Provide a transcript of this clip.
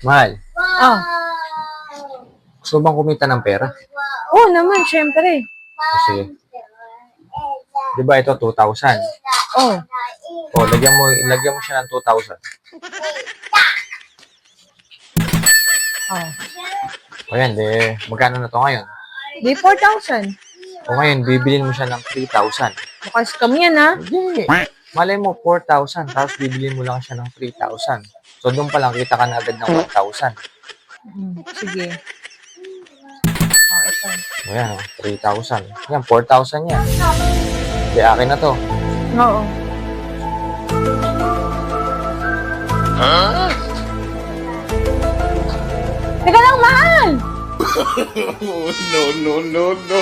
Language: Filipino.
Mahal, Oh. gusto bang kumita ng pera? Oo naman, syempre. Kasi, di ba ito 2,000? Oh. O, lagyan mo siya ng 2,000. Oh. O yan, magkano na to ngayon? Di 4,000. O ngayon, bibilin mo siya ng 3,000. Baka scam yan, ha? Hindi. Malay mo, 4,000, tapos bibilin mo lang siya ng 3,000. So, doon pa lang, kita ka na agad ng 1,000. Sige. Oh, ito. O yan, 3,000. Yan, 4,000 yan. Hindi, akin na to. Oo. Teka lang, mahal! No, no, no, no.